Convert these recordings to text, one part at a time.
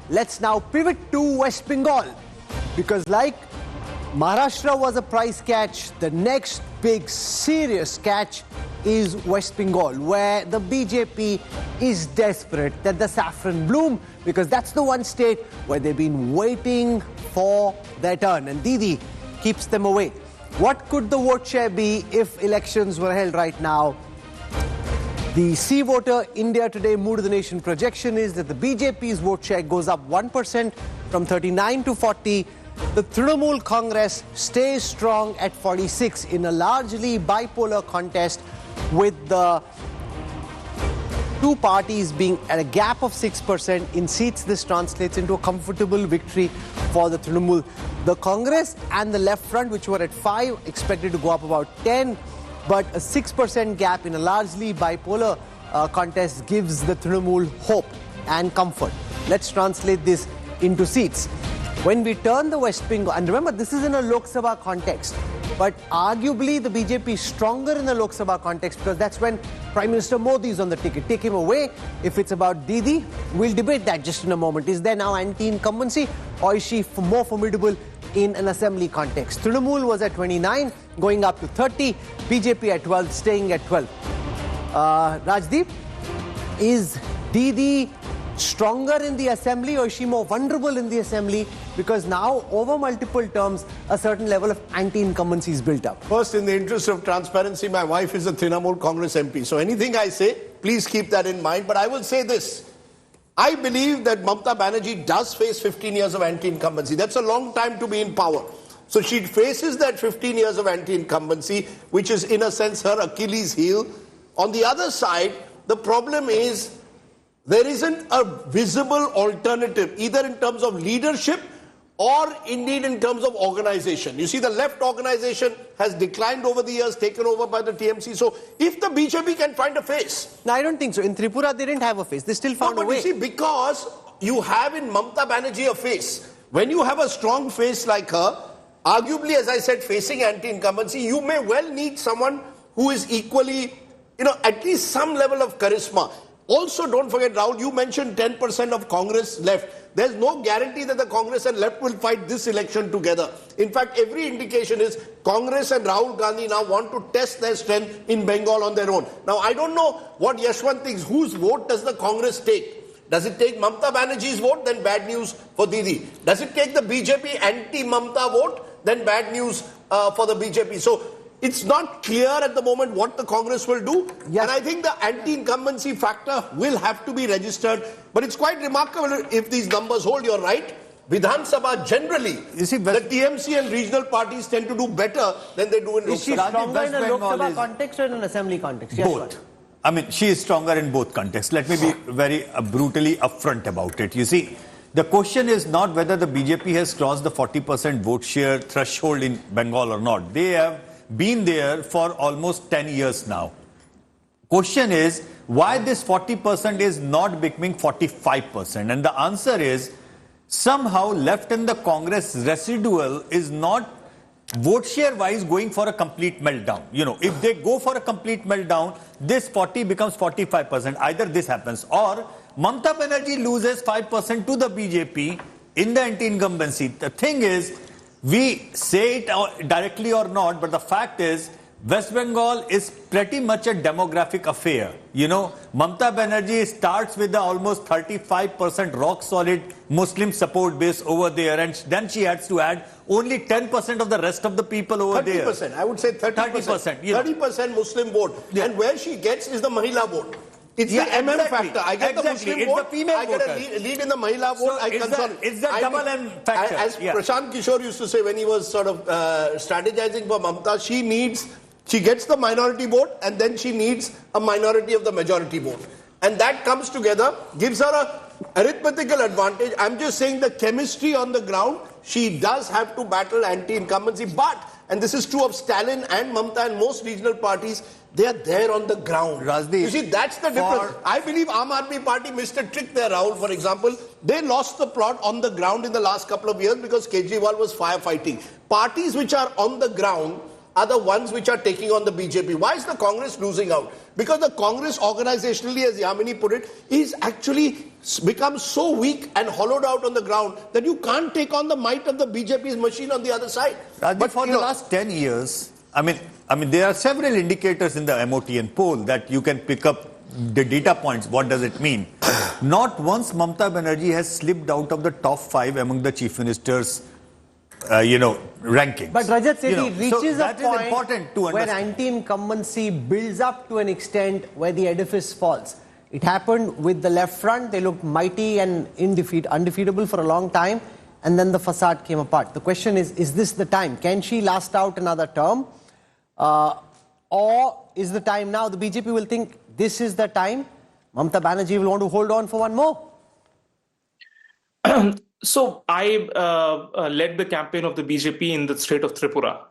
let's now pivot to West Bengal. Because like Maharashtra was a price catch, the next big serious catch is West Bengal, where the BJP is desperate that the saffron bloom, because that's the one state where they've been waiting for their turn. And Didi keeps them away. What could the vote share be if elections were held right now? The C Voter India Today Mood of the Nation projection is that the BJP's vote share goes up 1% from 39 to 40. The Trinamool Congress stays strong at 46 in a largely bipolar contest, with the two parties being at a gap of 6% in seats. This translates into a comfortable victory for the Trinamool. The Congress and the Left Front, which were at 5, expected to go up about 10, but a 6% gap in a largely bipolar contest gives the Trinamool hope and comfort. Let's translate this into seats. When we turn the West Bengal, and remember this is in a Lok Sabha context, but arguably the BJP is stronger in the Lok Sabha context because that's when Prime Minister Modi is on the ticket. Take him away. If it's about Didi, we'll debate that just in a moment. Is there now anti-incumbency, or is she more formidable in an assembly context? Trinamool was at 29, going up to 30. BJP at 12, staying at 12. Rajdeep, is Didi stronger in the assembly, or is she more vulnerable in the assembly? Because now, over multiple terms, a certain level of anti-incumbency is built up. First, in the interest of transparency, my wife is a Trinamool Congress MP. So anything I say, please keep that in mind. But I will say this. I believe that Mamata Banerjee does face 15 years of anti-incumbency. That's a long time to be in power. So she faces that 15 years of anti-incumbency, which is in a sense her Achilles heel. On the other side, the problem is there isn't a visible alternative, either in terms of leadership or indeed in terms of organization. You see, the left organization has declined over the years, taken over by the TMC. So if the BJP can find a face. No, I don't think so. In Tripura, they didn't have a face. They still found a way. You see, because you have in Mamata Banerjee a face. When you have a strong face like her, arguably, as I said, facing anti-incumbency, you may well need someone who is equally, at least some level of charisma. Also, don't forget, Rahul, you mentioned 10% of Congress left. There's no guarantee that the Congress and left will fight this election together. In fact, every indication is Congress and Rahul Gandhi now want to test their strength in Bengal on their own. Now, I don't know what Yashwant thinks. Whose vote does the Congress take? Does it take Mamata Banerjee's vote? Then bad news for Didi. Does it take the BJP anti-Mamata vote? Then bad news for the BJP. So it's not clear at the moment what the Congress will do. Yes. And I think the anti-incumbency factor will have to be registered. But it's quite remarkable if these numbers hold. You're right. Vidhan Sabha generally, you see, the TMC and regional parties tend to do better than they do in Lok Sabha. Is she stronger in a Lok Sabha context or in an assembly context? Yes, both. I mean, she is stronger in both contexts. Let me be very brutally upfront about it. You see, the question is not whether the BJP has crossed the 40% vote share threshold in Bengal or not. They have been there for almost 10 years now. Question is, why this 40% is not becoming 45%? And the answer is, somehow left in the Congress residual is not vote share wise going for a complete meltdown. If they go for a complete meltdown, this 40 becomes 45%. Either this happens, or Mamata Banerjee loses 5% to the BJP in the anti-incumbency. The thing is, we say it directly or not, but the fact is, West Bengal is pretty much a demographic affair. Mamata Banerjee starts with the almost 35% rock-solid Muslim support base over there, and then she has to add only 10% of the rest of the people over 30%, there. 30%, I would say 30%. 30% Muslim vote. Yeah. And where she gets is the Mahila vote. It's the MM factor. I get the Muslim vote, I get a lead in the Mahila vote, It's the double M factor. As Prashant Kishore used to say when he was sort of strategizing for Mamata, she gets the minority vote and then she needs a minority of the majority vote. And that comes together, gives her a arithmetical advantage. I'm just saying the chemistry on the ground, she does have to battle anti-incumbency, but, and this is true of Stalin and Mamata and most regional parties, they are there on the ground. Rajdeep, you see, that's the difference. I believe Aam Aadmi Party missed a trick there, Rahul, for example. They lost the plot on the ground in the last couple of years because Kejriwal was firefighting. Parties which are on the ground are the ones which are taking on the BJP. Why is the Congress losing out? Because the Congress organizationally, as Yamini put it, is actually become so weak and hollowed out on the ground that you can't take on the might of the BJP's machine on the other side. But for the last 10 years, I mean, there are several indicators in the MOTN poll that you can pick up the data points. What does it mean? Not once Mamata Banerjee has slipped out of the top 5 among the chief ministers, rankings. But Rajat Sethi reaches a point important to where anti-incumbency builds up to an extent where the edifice falls. It happened with the left front. They looked mighty and undefeatable for a long time. And then the facade came apart. The question is this the time? Can she last out another term? Or is the time now? The BJP will think this is the time. Mamata Banerjee will want to hold on for one more. So I led the campaign of the BJP in the state of Tripura.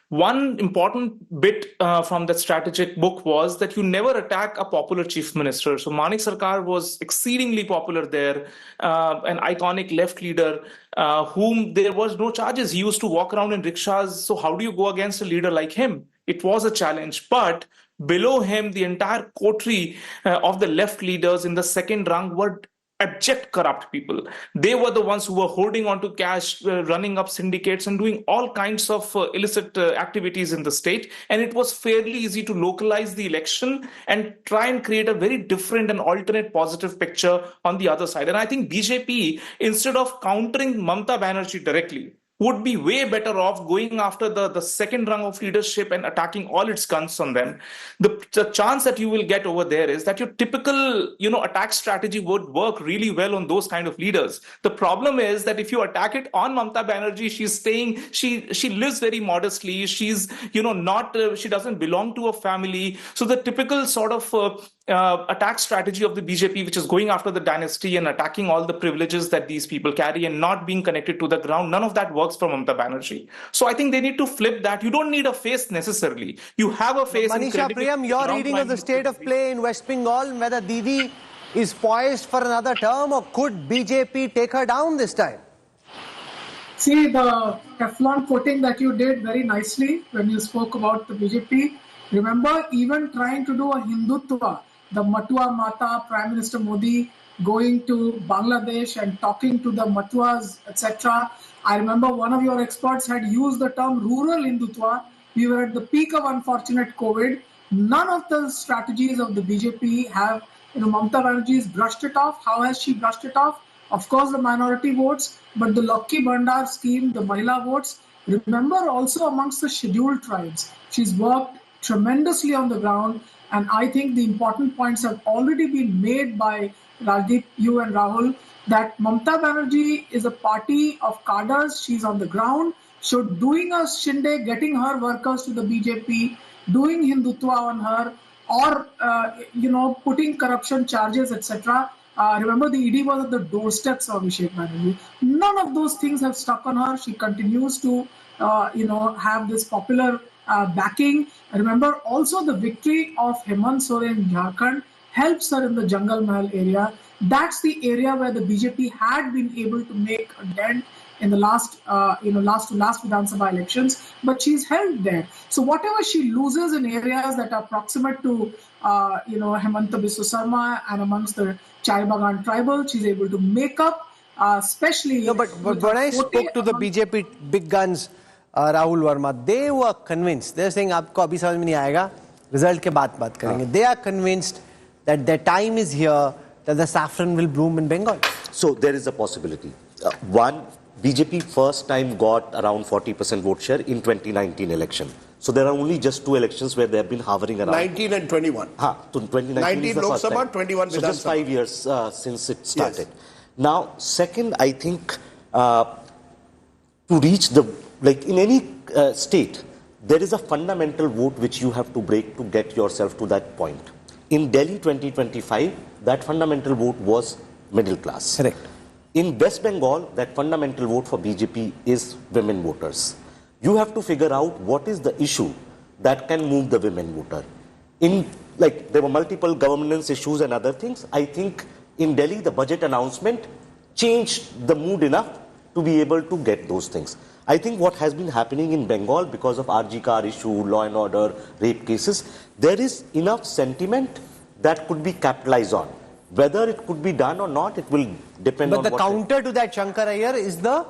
One important bit from that strategic book was that you never attack a popular chief minister. So Manik Sarkar was exceedingly popular there, an iconic left leader whom there was no charges. He used to walk around in rickshaws. So how do you go against a leader like him? It was a challenge. But below him, the entire coterie of the left leaders in the second rung were abject corrupt people. They were the ones who were holding on to cash, running up syndicates and doing all kinds of illicit activities in the state. And it was fairly easy to localize the election and try and create a very different and alternate positive picture on the other side. And I think BJP, instead of countering Mamata Banerjee directly, would be way better off going after the second rung of leadership and attacking all its guns on them. The chance that you will get over there is that your typical, attack strategy would work really well on those kind of leaders. The problem is that if you attack it on Mamata Banerjee, she's staying, she lives very modestly. She's, she doesn't belong to a family. So the typical sort of attack strategy of the BJP, which is going after the dynasty and attacking all the privileges that these people carry and not being connected to the ground, none of that works for Mamata Banerjee. So I think they need to flip that. You don't need a face necessarily. You have a face. Manisha Priyam, your reading of the state of play in West Bengal, whether Didi is poised for another term or could BJP take her down this time? See, the Teflon coating that you did very nicely when you spoke about the BJP. Remember, even trying to do a Hindutva, the Matua Mata, Prime Minister Modi going to Bangladesh and talking to the Matuas, etc. I remember one of your experts had used the term rural Hindutva. We were at the peak of unfortunate COVID. None of the strategies of the BJP have, Mamata Banerjee has brushed it off. How has she brushed it off? Of course, the minority votes, but the Lakki Bhandar scheme, the Mahila votes. Remember also amongst the scheduled tribes, she's worked tremendously on the ground. And I think the important points have already been made by Rajdeep, you and Rahul, that Mamata Banerjee is a party of cadres. She's on the ground. So doing a shinde, getting her workers to the BJP, doing Hindutva on her, or, putting corruption charges, etc. Remember, the ED was at the doorsteps of Abhishek Banerjee. None of those things have stuck on her. She continues to, have this popular backing. Remember, also the victory of Hemant Soren in Jharkhand helps her in the Jungle Mahal area. That's the area where the BJP had been able to make a dent in the last Vidhan Sabha elections, but she's held there. So whatever she loses in areas that are proximate to, Hemanta Biswa Sarma and amongst the Chai Bagan tribal, she's able to make up, especially. No, but when I spoke to the BJP big guns, Rahul Verma, they were convinced. They're saying, "Aapko abhi samajh mein nahi aayega. Result ke baat karenge." They are convinced that their time is here, that the saffron will bloom in Bengal. So there is a possibility. One, BJP first time got around 40% vote share in 2019 election. So there are only just 2 elections where they have been hovering around. 19 and 21. So 2019 19 is the Lok first Sabha, time. 21 So Vidhan just 5 years since it started. Yes. Now, second, I think to reach in any state, there is a fundamental vote which you have to break to get yourself to that point. In Delhi 2025, that fundamental vote was middle class. Correct. In West Bengal, that fundamental vote for BJP is women voters. You have to figure out what is the issue that can move the women voter. There were multiple governance issues and other things. I think in Delhi, the budget announcement changed the mood enough to be able to get those things. I think what has been happening in Bengal because of RG car issue, law and order, rape cases, there is enough sentiment that could be capitalized on. Whether it could be done or not, it will depend on But the counter to that, Shankar Iyer, is the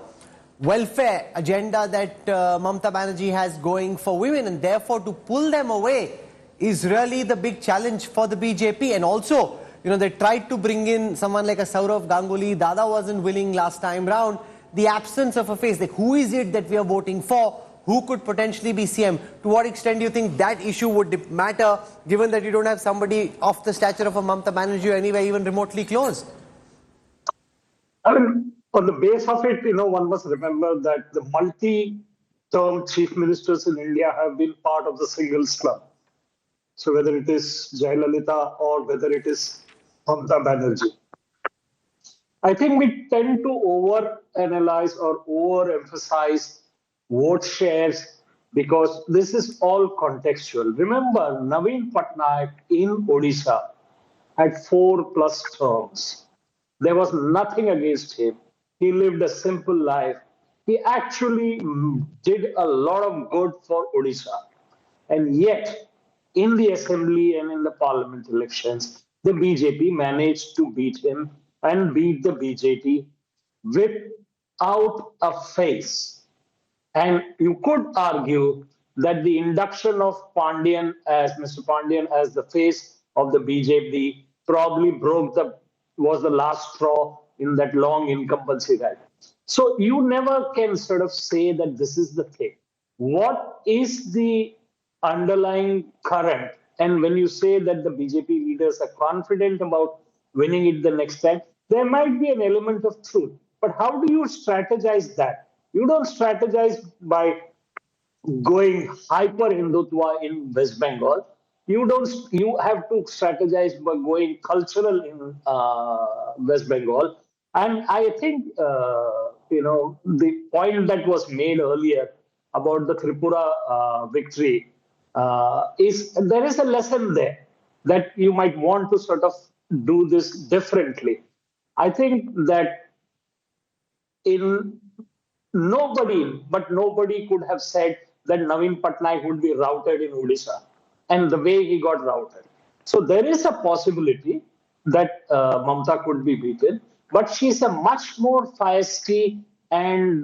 welfare agenda that Mamata Banerjee has going for women, and therefore to pull them away is really the big challenge for the BJP. And also, you know, they tried to bring in someone like a Saurav Ganguly. Dada wasn't willing last time round. The absence of a face, like who is it that we are voting for? Who could potentially be CM? To what extent do you think that issue would matter, given that you don't have somebody of the stature of a Mamata Banerjee or anywhere even remotely close? I mean, on the base of it, one must remember that the multi-term chief ministers in India have been part of the singles club. So whether it is Jayalalitha or whether it is Mamata Banerjee. I think we tend to over-analyze or over-emphasize vote shares because this is all contextual. Remember, Naveen Patnaik in Odisha had 4+ terms. There was nothing against him. He lived a simple life. He actually did a lot of good for Odisha. And yet, in the assembly and in the parliament elections, the BJP managed to beat him and beat the BJP without a face. And you could argue that the induction of Mr. Pandian as the face of the BJP probably was the last straw in that long incumbency ride. So you never can sort of say that this is the thing. What is the underlying current? And when you say that the BJP leaders are confident about winning it the next time, there might be an element of truth. But how do you strategize that? You don't strategize by going hyper-Hindutva in West Bengal. You have to strategize by going cultural in West Bengal. And I think, the point that was made earlier about the Tripura victory there is a lesson there that you might want to sort of do this differently. I think that nobody could have said that Naveen Patnaik would be routed in Odisha and the way he got routed. So there is a possibility that Mamata could be beaten, but she's a much more feisty and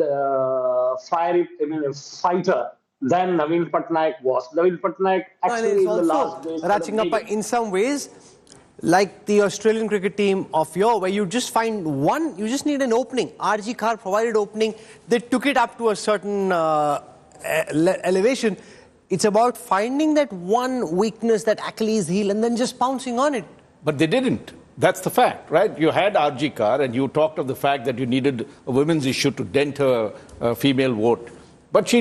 fighter than Naveen Patnaik was. Naveen Patnaik actually in the last days... Rachingappa, in some ways, like the Australian cricket team of yore, where you just find one, you just need an opening. RG Kar provided opening. They took it up to a certain elevation. It's about finding that one weakness, that Achilles heel, and then just pouncing on it. But they didn't. That's the fact, right? You had RG Kar, and you talked of the fact that you needed a women's issue to dent her female vote. But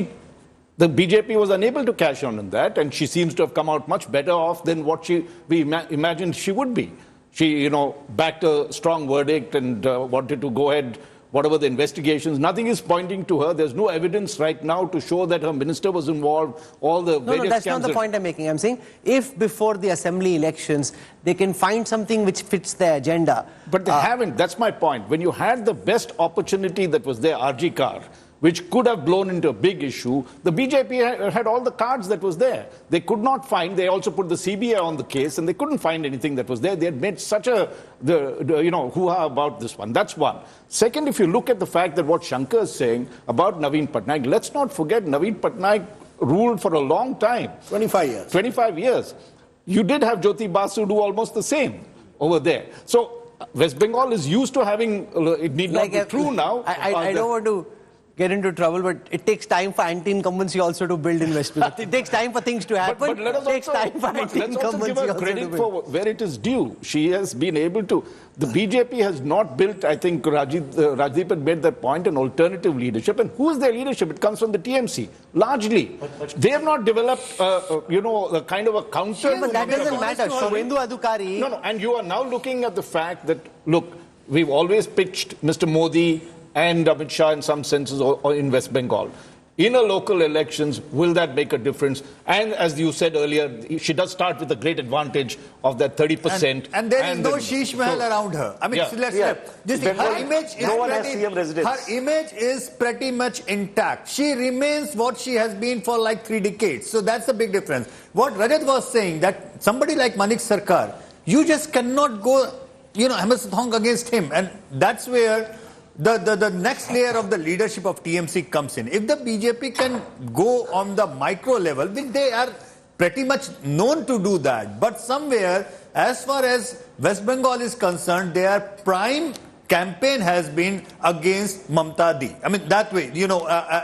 the BJP was unable to cash on that, and she seems to have come out much better off than what we imagined she would be. She, backed a strong verdict and wanted to go ahead, whatever the investigations. Nothing is pointing to her. There's no evidence right now to show that her minister was involved. All the No, that's not the point I'm making. I'm saying if before the assembly elections they can find something which fits their agenda. But they haven't. That's my point. When you had the best opportunity that was there, RG Kar, which could have blown into a big issue, the BJP had all the cards that was there. They could not find, they also put the CBI on the case, and they couldn't find anything that was there. They had made such a, hoo-ha about this one. That's one. Second, if you look at the fact that what Shankar is saying about Naveen Patnaik, let's not forget Naveen Patnaik ruled for a long time. 25 years. 25 years. You did have Jyoti Basu do almost the same over there. So West Bengal is used to having, it need not be true now. I don't want to get into trouble, but it takes time for anti-incumbency also to build in West Bengal. It takes time for things to happen. But let us it takes time for anti-incumbency also give her credit for where it is due. She has been able to. The BJP has not built, I think Rajdeep had made that point, an alternative leadership. And who is their leadership? It comes from the TMC, largely. They have not developed, a kind of a counter. Yeah, but that doesn't matter. Shubhendu Adhikari. No, and you are now looking at the fact that, look, we've always pitched Mr. Modi and Amit Shah in some senses or in West Bengal. in a local elections, will that make a difference? And as you said earlier, she does start with a great advantage of that 30%. And there is no sheesh mahal around her. I mean, Yeah. her image is No one has CM residence. her image is pretty much intact. She remains what she has been for like 3 decades. So that's a big difference. What Rajat was saying, that somebody like Manik Sarkar, you just cannot go, Hamasathong against him. And that's where the next layer of the leadership of TMC comes in. If the BJP can go on the micro level, which they are pretty much known to do that, but somewhere, as far as West Bengal is concerned, their prime campaign has been against Mamata Di. I mean, that way,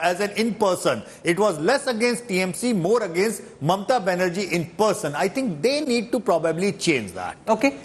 as an in-person. It was less against TMC, more against Mamata Banerjee in person. I think they need to probably change that. Okay.